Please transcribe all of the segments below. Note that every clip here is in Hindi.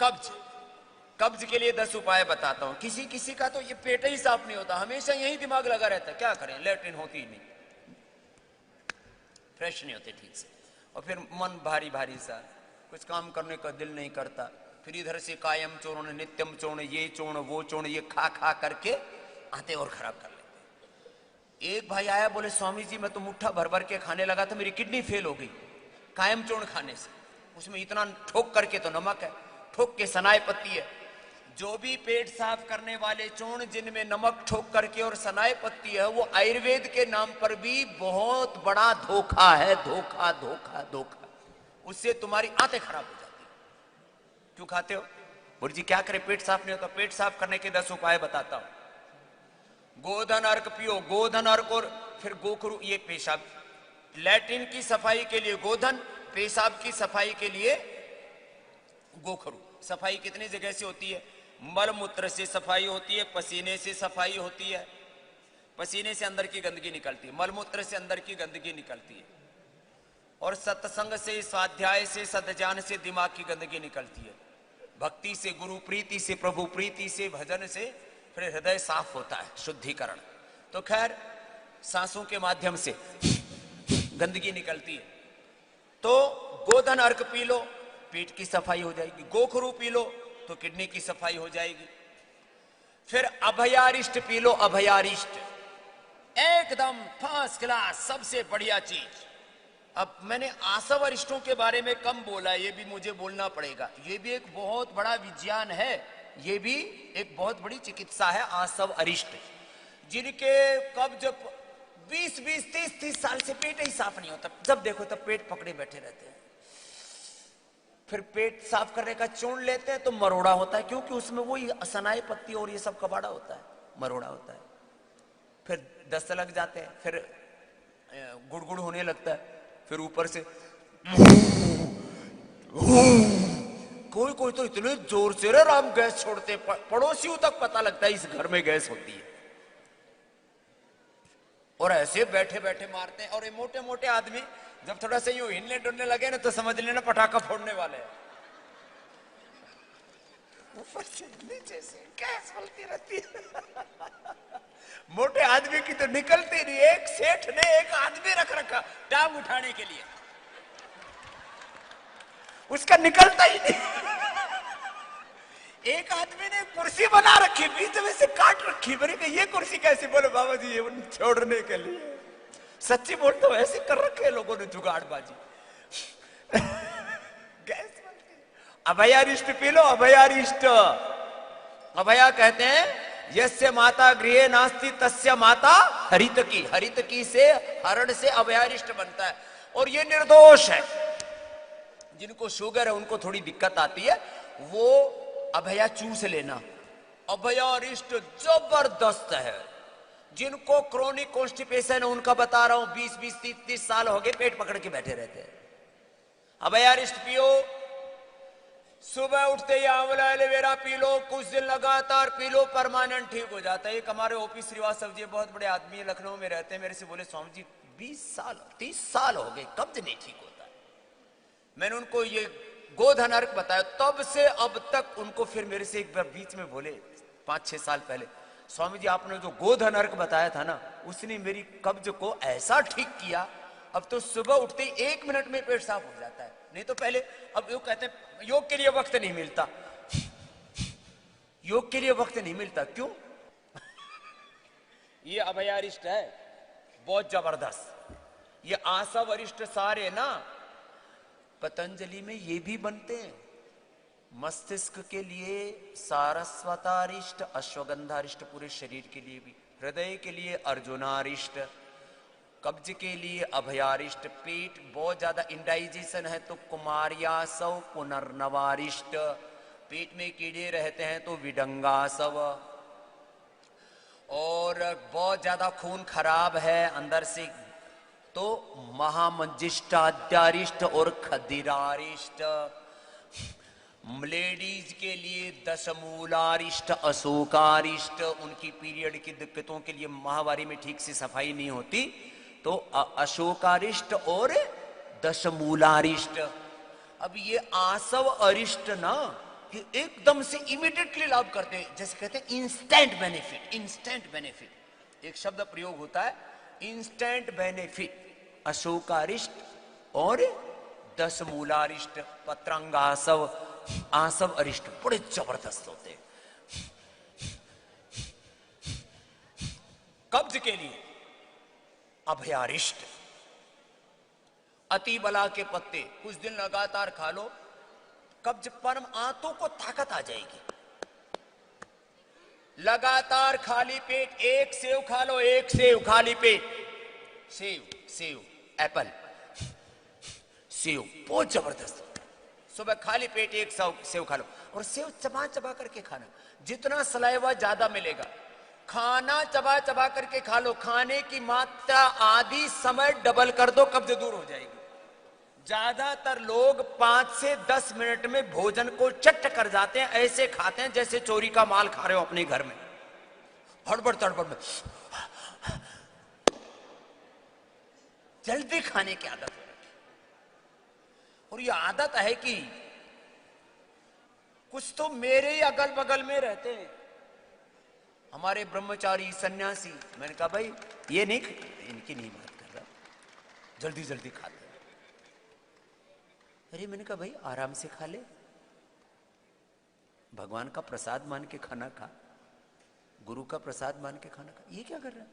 कब्ज, कब्ज के लिए 10 उपाय बताता हूं। किसी किसी का तो ये पेट ही साफ नहीं होता, हमेशा यही दिमाग लगा रहता है, क्या करें, लेटरिन होती ही नहीं, फ्रेश नहीं होते ठीक से, और फिर मन भारी भारी सा, कुछ काम करने का दिल नहीं करता, फिर इधर से कायम चूर्ण, नित्यम चूर्ण, ये चूर्ण वो चूर्ण, ये खा खा करके आते और खराब कर लेते। एक भाई आया, बोले स्वामी जी मैं तो मुट्ठा भर भर के खाने लगा था, मेरी किडनी फेल हो गई कायम चूर्ण खाने से। उसमें इतना ठोक करके तो नमक है, ठोक के सनाए पत्ती है। जो भी पेट साफ करने वाले चूर्ण जिनमें नमक ठोक करके और सनाए पत्ती है, वो आयुर्वेद के नाम पर भी बहुत बड़ा धोखा है, धोखा धोखा धोखा। उससे तुम्हारी आंतें खराब हो जाती है। क्यों खाते हो? बोले जी क्या करें, पेट साफ नहीं होता। पेट साफ करने के 10 उपाय बताता हूं। गोधन अर्क पियो, गोधन अर्क, और फिर गोखरू, ये पेशाब, लैट्रिन की सफाई के लिए गोधन, पेशाब की सफाई के लिए गोखरू। सफाई कितनी जगह से होती है? मल मूत्र से सफाई होती है, पसीने से सफाई होती है, पसीने से अंदर की गंदगी निकलती है, मल मूत्र से अंदर की गंदगी निकलती है, और सत्संग से, स्वाध्याय से, सद्ज्ञान से दिमाग की गंदगी निकलती है, भक्ति से, गुरु प्रीति से, प्रभु प्रीति से, भजन से फिर हृदय साफ होता है, शुद्धिकरण। तो खैर सांसों के माध्यम से गंदगी निकलती है। तो गोधन अर्क पी लो, पेट की सफाई हो जाएगी। गोखरू पी लो तो किडनी की सफाई हो जाएगी। फिर अभयारिष्ट पी लो, अभयारिष्ट एकदम फर्स्ट क्लास, सबसे बढ़िया चीज। अब मैंने आसव अरिष्टों के बारे में कम बोला, ये भी मुझे बोलना पड़ेगा, ये भी एक बहुत बड़ा विज्ञान है, ये भी एक बहुत बड़ी चिकित्सा है। आसव अरिष्ट जिनके कब्ज 20-20, 30-30 साल से पेट ही साफ नहीं होता, जब देखो तब पेट पकड़े बैठे रहते हैं। फिर पेट साफ करने का चूर्ण लेते हैं तो मरोड़ा होता है, क्योंकि उसमें वही सनाई पत्ती और ये सब कबाड़ा होता है, मरोड़ा होता है। फिर दस्त लग जाते हैं, फिर गुड़गुड़ होने लगता है, फिर ऊपर से कोई कोई तो इतने जोर से रे राम गैस छोड़ते, पड़ोसियों तक पता लगता है इस घर में गैस होती है, और ऐसे बैठे बैठे मारते हैं। और ये मोटे मोटे आदमी जब थोड़ा सा यूं हिलने डुलने लगे ना, तो समझ लेना पटाखा फोड़ने वाले हैं। ऊपर से नीचे से गैस फैलती रहती है। मोटे आदमी की तो निकलती नहीं। एक सेठ ने एक आदमी रख रखा टांग उठाने के लिए, उसका निकलता ही नहीं। एक आदमी ने कुर्सी बना रखी, बीच में से काट रखी, मैंने कहा ये कुर्सी कैसी? बोले बाबा जी ये छोड़ने के लिए। सच्ची बोलते हो, ऐसे कर रखे लोगों ने जुगाड़बाजी। गैस बनती। अभयारिष्ट पी लो, अभयारिष्ट। अभया कहते हैं यस्य माता गृहे नास्ति तस्य माता हरितकी। हरितकी से, हरण से अभयारिष्ट बनता है, और ये निर्दोष है। जिनको शुगर है, उनको थोड़ी दिक्कत आती है, वो अभया चूस लेना। अभयारिष्ट जबरदस्त है। जिनको क्रोनिक कॉन्स्टिपेशन है, उनका बता रहा हूं, 20-20, 30-30 साल हो गए पेट पकड़ के बैठे रहते हैं। अभयारिष्ट पियो, सुबह उठते ही आंवला एलोवेरा पी लो, कुछ दिन लगातार पी लो, परमानेंट ठीक हो जाता है। एक हमारे ओपी श्रीवास्तव जी बहुत बड़े आदमी है, लखनऊ में रहते हैं, मेरे से बोले स्वामी जी 20 साल 30 साल हो गए, कब्ज नहीं ठीक होता है। मैंने उनको ये गोधन अर्क बताया, तब से अब तक उनको, फिर मेरे से एक बार बीच में बोले 5-6 साल पहले, स्वामी जी आपने जो गोधन अर्क बताया था ना, उसने मेरी कब्ज को ऐसा ठीक किया, अब तो सुबह उठते ही 1 मिनट में पेट साफ हो जाता है। नहीं तो पहले, अब योग कहते हैं योग के लिए वक्त नहीं मिलता, योग के लिए वक्त नहीं मिलता, क्यों? ये अभयारिष्ट है, बहुत जबरदस्त। ये आसव अरिष्ट सारे ना पतंजलि में ये भी बनते हैं। मस्तिष्क के लिए सारस्वतारिष्ट, अश्वगंधारिष्ट पूरे शरीर के लिए भी, हृदय के लिए अर्जुनारिष्ट, कब्ज के लिए अभयारिष्ट, पेट बहुत ज्यादा इंडाइजेशन है तो कुमार्यासव पुनर्नवारिष्ट, पेट में कीड़े रहते हैं तो विडंगासव, और बहुत ज्यादा खून खराब है अंदर से तो महामंजिष्टाद्यारिष्ट और खदिरारिष्ट, लेडीज के लिए दशमूलारिष्ट, अशोकारिष्ट, उनकी पीरियड की दिक्कतों के लिए माहवारी में ठीक से सफाई नहीं होती तो अशोकारिष्ट और दशमूलारिष्ट। अब ये आसव अरिष्ट ना, कि एकदम से इमीडिएटली लाभ करते हैं, जैसे कहते हैं इंस्टेंट बेनिफिट। इंस्टेंट बेनिफिट एक शब्द प्रयोग होता है, इंस्टेंट बेनिफिट। अशोकारिष्ट और 10 मूलारिष्ट, पत्रांगासव, आसव अरिष्ट बड़े जबरदस्त होते हैं। कब्ज के लिए अभयारिष्ट, अति बला के पत्ते कुछ दिन लगातार खा लो, कब्ज परम आंतों को ताकत आ जाएगी। लगातार खाली पेट एक सेव खा लो, एक सेव खाली पेट, सेव सेव एप्पल सेव बहुत जबरदस्त। सुबह खाली पेट एक सेव खा लो, और सेव चबा चबा करके खाना, जितना सलाइवा ज्यादा मिलेगा। खाना चबा चबा करके खा लो, खाने की मात्रा आधी समय डबल कर दो, कब्ज दूर हो जाएगी। ज्यादातर लोग 5 से 10 मिनट में भोजन को चट कर जाते हैं, ऐसे खाते हैं जैसे चोरी का माल खा रहे हो अपने घर में, हड़बड़ तड़बड़ में। जल्दी खाने की आदत हो रखी, और ये आदत है कि कुछ तो मेरे ही अगल बगल में रहते हैं, हमारे ब्रह्मचारी सन्यासी। मैंने कहा भाई ये नहीं, इनकी नहीं बात कर रहा, जल्दी जल्दी खाते हैं। अरे मैंने कहा भाई आराम से खा ले, भगवान का प्रसाद मान के खाना खा, गुरु का प्रसाद मान के खाना खा। ये क्या कर रहा है?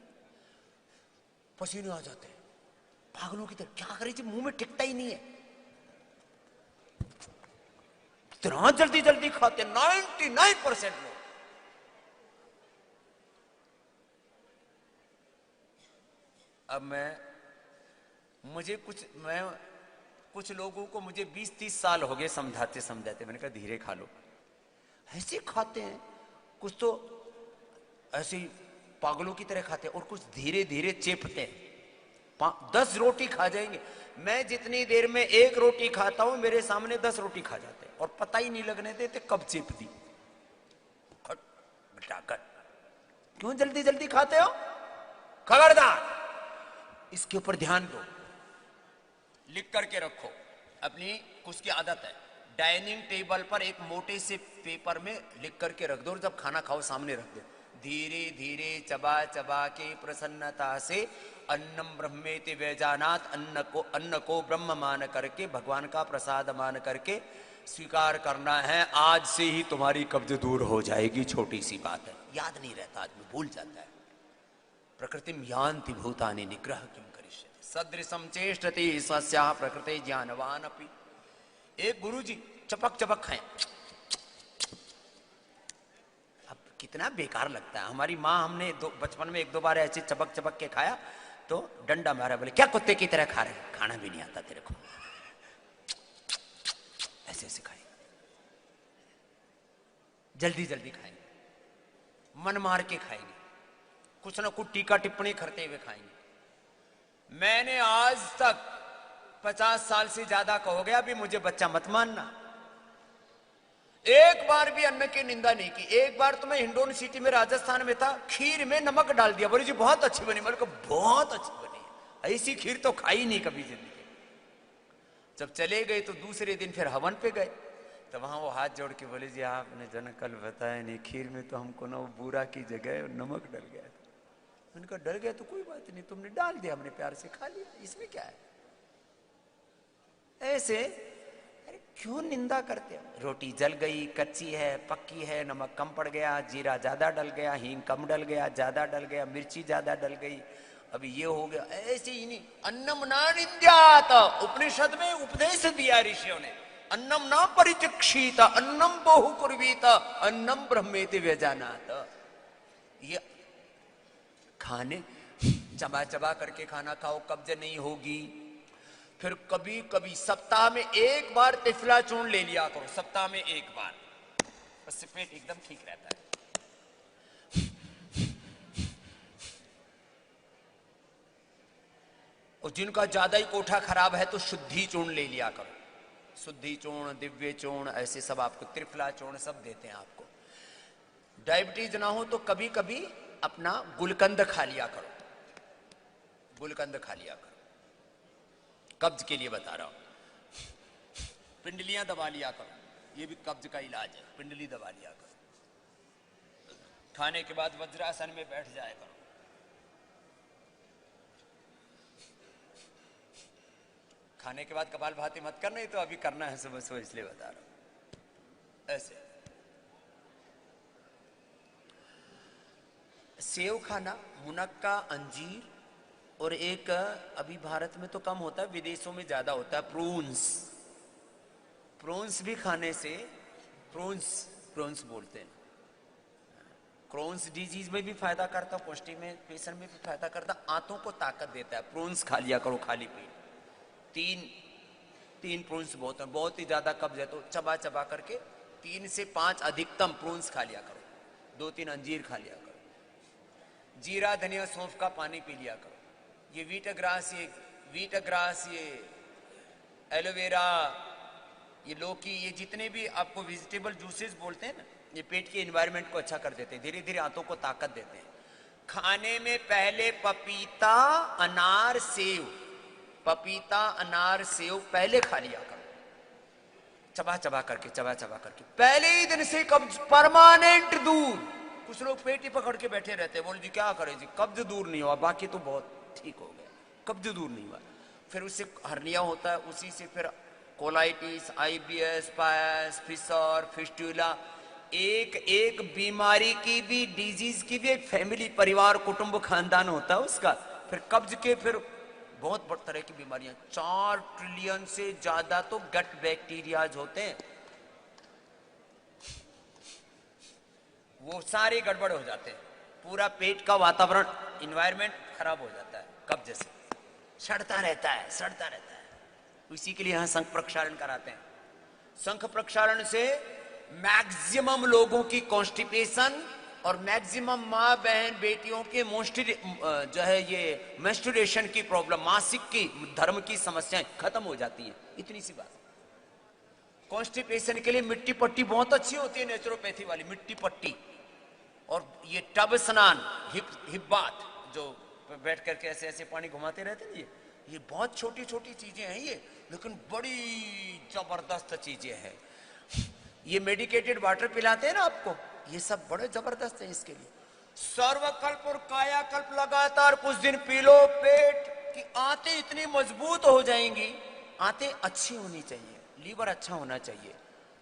पसीने आ जाते हैं पागलों की तरह, क्या करे जी, मुंह में टिकता ही नहीं है, इतना जल्दी जल्दी खाते 99% लोग। अब कुछ लोगों को मुझे 20-30 साल हो गए समझाते समझाते, मैंने कहा धीरे खा लो। ऐसे खाते हैं, कुछ तो ऐसे पागलों की तरह खाते हैं, और कुछ धीरे धीरे चेपते हैं। 10 रोटी खा जाएंगे, मैं जितनी देर में 1 रोटी खाता हूं, मेरे सामने 10 रोटी खा जाते हैं, और पता ही नहीं लगने देते कब चेप दी। क्यों जल्दी जल्दी खाते हो? खबरदार, इसके ऊपर ध्यान दो, लिख करके रखो अपनी। कुछ की आदत है, डाइनिंग टेबल पर एक मोटे से पेपर में लिख करके रख दो, और जब खाना खाओ सामने रख दो। धीरे धीरे चबा चबा के प्रसन्नता से अन्नम ब्रह्मेति व्यजानात, अन्न को ब्रह्म मान करके, भगवान का प्रसाद मान करके स्वीकार करना है। आज से ही तुम्हारी कब्ज दूर हो जाएगी। छोटी सी बात है, याद नहीं रहता, आदमी भूल जाता है। प्रकृतिम यान्ति भूतानि निग्रह किम करिष्यति सदृशम चेष्टति स्वस्याः प्रकृते ज्ञानवान अपि। एक गुरुजी चपक चपक खाएं, अब कितना बेकार लगता है। हमारी माँ, हमने बचपन में 1-2 बार ऐसे चपक चपक के खाया तो डंडा मारा, बोले क्या कुत्ते की तरह खा रहे, खाना भी नहीं आता तेरे को, ऐसे ऐसे खाएंगे, जल्दी जल्दी खाएंगे, मन मार के खाएंगे, कुछ ना कुछ टीका टिप्पणी करते हुए खाएंगे। मैंने आज तक 50 साल से ज्यादा का हो गया, अभी मुझे बच्चा मत मानना, एक बार भी अन्न की निंदा नहीं की। एक बार तो मैं हिंडोन सिटी में राजस्थान में था, खीर में नमक डाल दिया, बोले जी बहुत अच्छी बनी। मैंने कहा बहुत अच्छी बनी है, ऐसी खीर तो खाई नहीं कभी जिंदगी। जब चले गए तो दूसरे दिन फिर हवन पे गए, तो वहां वो हाथ जोड़ के बोले जी आपने जो कल बताया नहीं, खीर में तो हमको ना वो बूरा की जगह नमक डल गया। मैंने कहा डर गया तो कोई बात नहीं, तुमने डाल दिया, हमने प्यार से खा लिया, इसमें क्या है। ऐसे अरे क्यों निंदा करते हो? रोटी जल गई, कच्ची है, पक्की है, नमक कम पड़ गया, जीरा ज्यादा डल गया, हींग कम डल गया, ज्यादा डल गया, मिर्ची ज्यादा डल गई, अभी ये हो गया। ऐसे ही नहीं, अन्नम ना निंद्यात, उपनिषद में उपदेश दिया ऋषियों ने, अन्नम ना परिचिक्षीत, अन्नम बहु कुर्वीत, अन्नम ब्रह्मेति व्यजानात। ये खाने चबा चबा करके खाना खाओ, कब्ज नहीं होगी। फिर कभी कभी सप्ताह में 1 बार तिफला चूर्ण ले लिया करो, सप्ताह में 1 बार, उससे पेट एकदम ठीक रहता है। और जिनका ज्यादा ही कोठा खराब है तो शुद्धि चूर्ण ले लिया करो, शुद्धि चूर्ण, दिव्य चूर्ण, ऐसे सब आपको, त्रिफला चूर्ण सब देते हैं आपको। डायबिटीज ना हो तो कभी कभी अपना गुलकंद खा लिया करो, गुलकंद खा लिया करो, कब्ज के लिए बता रहा हूं। पिंडलियां दबा लिया करो, ये भी कब्ज का इलाज है, पिंडली दबा लिया करो। खाने के बाद वज्रासन में बैठ जाया करो। खाने के बाद कपालभाति मत करना, ही तो अभी करना है सुबह सुबह, इसलिए बता रहा हूं। ऐसे सेव खाना, मुनक्का, अंजीर, और एक अभी भारत में तो कम होता है, विदेशों में ज्यादा होता है, प्रून्स। प्रून्स भी खाने से, प्रून्स बोलते हैं, क्रोन्स डिजीज में भी फायदा करता है, कॉन्स्टिपेशन में भी फायदा करता है, आंतों को ताकत देता है। प्रून्स खा लिया करो खाली पेट। तीन प्रून्स बहुत ही ज्यादा कब्ज है तो चबा चबा करके 3 से 5 अधिकतम प्रून्स खा लिया करो। 2-3 अंजीर खा लिया करो। जीरा, धनिया, सौंफ का पानी पी लिया करो। ये वीट ग्रास, ये एलोवेरा, ये लौकी, ये जितने भी आपको वेजिटेबल जूसेस बोलते हैं ना, ये पेट के एनवायरनमेंट को अच्छा कर देते हैं, धीरे धीरे आंतों को ताकत देते हैं। खाने में पहले पपीता, अनार, सेव, पपीता, अनार, सेव पहले खा लिया करो, चबा चबा करके। पहले ही दिन से कब्ज परमानेंट दूर। कुछ लोग पेट ही पकड़ के बैठे रहते हैं, बोल जी क्या करें जी, कब्ज दूर नहीं हुआ, बाकी तो बहुत ठीक हो गया, कब्ज दूर नहीं हुआ। फिर उससे हर्निया होता है, उसी से फिर कोलाइटिस, IBS, पायस, फिशर, फिस्टुला, एक बीमारी की भी, डिजीज की भी एक फैमिली, परिवार, कुटुंब, खानदान होता है उसका। फिर कब्ज के फिर बहुत बड़ी तरह की बीमारियां, 4 ट्रिलियन से ज्यादा तो गट बैक्टीरियाज होते हैं, वो सारे गड़बड़ हो जाते हैं। पूरा पेट का वातावरण, इन्वायरमेंट खराब हो जाता है कब्ज से, सड़ता रहता है। इसी के लिए यहां शंख प्रक्षालन कराते हैं। शंख प्रक्षालन से मैक्सिमम लोगों की कॉन्स्टिपेशन और मैक्सिमम माँ बहन बेटियों के जो है ये मेंस्ट्रुएशन की प्रॉब्लम, मासिक की, धर्म की समस्याएं खत्म हो जाती हैं। इतनी सी बात। कॉन्स्टिपेशन के लिए मिट्टी पट्टी बहुत अच्छी होती है, नेचुरोपैथी वाली मिट्टी पट्टी, और ये टब स्नान, हिप बाथ, जो बैठ करके ऐसे ऐसे पानी घुमाते रहते हैं, ये बहुत छोटी छोटी चीजें हैं ये, लेकिन बड़ी जबरदस्त चीजें हैं। ये मेडिकेटेड वाटर पिलाते हैं ना आपको, ये सब बड़े जबरदस्त है इसके लिए। सर्वकल्प और कायाकल्प लगातार कुछ दिन पी लो, पेट की आंतें इतनी मजबूत हो जाएंगी। आंतें अच्छी होनी चाहिए, लीवर अच्छा होना चाहिए।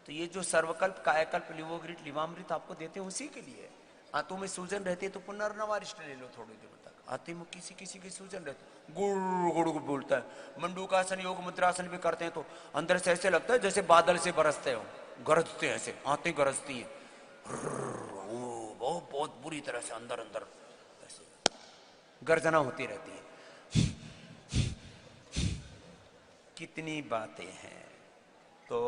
तो ये जो सर्वकल्प, कायाकल्प, लिवोग्रिट, लिवामृत आपको देते हैं उसी के लिए। आंतों में सूजन रहती है तो पुनर्नवारिष्ट ले लो थोड़ी देर तक। आंतें में किसी की सूजन रहती है, गुड़ गुड़ बोलता है। मंडूकासन, योग मुद्रासन भी करते हैं तो अंदर से ऐसे लगता है जैसे बादल से बरसते हो, गरजते हैं ऐसे, आंतें गरजती है, बहुत बुरी तरह से अंदर ऐसे गर्जना होती रहती है। कितनी बातें हैं। तो